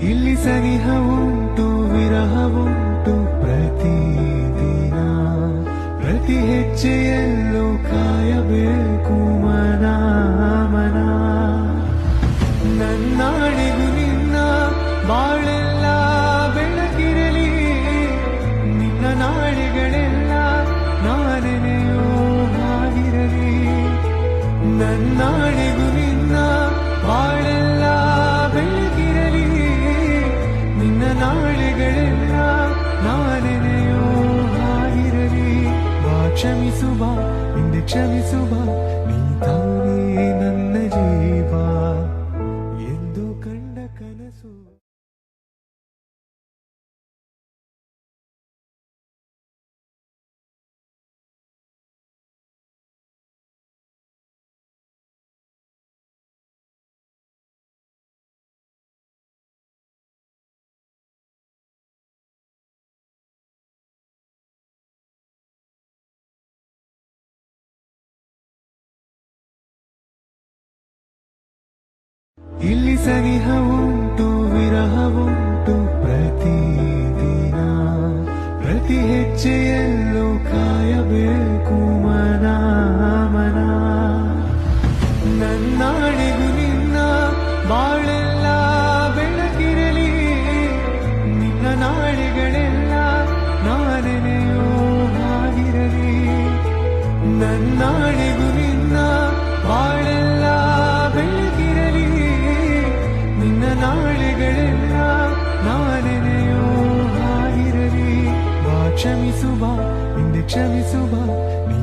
ಇಲ್ಲಿ ಸನಿಹ ಉಂಟು ವಿರಹ ಉಂಟು ಪ್ರತಿದಿನ ಪ್ರತಿ ಹೆಜ್ಜೆಯಲ್ಲೂ ಕಾಯಬೇಕು ಮನ ಮನ ನನ್ನಾಣೆಗೂ ನಿನ್ನ ಬಾಳೆಲ್ಲ ಬೆಳಕಿರಲಿ ನಿನ್ನ ನಾಳೆಗಳೆಲ್ಲ ನಾನೆನೆಯೋ ಹಾಗಿರಲಿ ನನ್ನಾಣೆಗೂ ನಿನ್ನ ಬಾಳೆಲ್ಲ ಬೆಳಕಿರಲಿ ನಿನ್ನ ನಾಳೆಗಳೆಲ್ಲ ನಾನೆನೆಯೋ ಹಾಗಿರಲಿ ಬಾ ಕ್ಷಮಿಸು ಬಾ ಹಿಂದೆ ಕ್ಷಮಿಸು ಬಾ ನೀ ತಾನೇ ನನ್ನ ಜೀವ ಎಂದು ಕಂಡ ಕನಸು ಇಲ್ಲಿ ಸನಿಹ ಉಂಟು ವಿರಹ ಉಂಟು ಪ್ರತಿದಿನ ಪ್ರತಿ ಹೆಜ್ಜೆಯಲ್ಲೂ ಕಾಯಬೇಕು ಮನ ಮನ ನನ್ನಾಣೆಗೂ ನಿನ್ನ ಬಾಳೆಲ್ಲ ಬೆಳಕಿರಲಿ ನಿನ್ನ ನಾಳೆಗಳೆಲ್ಲ ನಾನೆನೆಯೋ ಹಾಗಿರಲಿ ನನ್ನಾಣೆಗೂ ನಿನ್ನ ಬಾಳೆಲ್ಲ ಬೆಳಕಿರಲಿ ನಿನ್ನ ನಾಳೆಗಳೆಲ್ಲ ನಾನೆನೆಯೋ ಹಾಗಿರಲಿ ಬಾ ಕ್ಷಮಿಸು ಬಾ ಹಿಂದೆ ಕ್ಷಮಿಸು ಬಾ ನೀ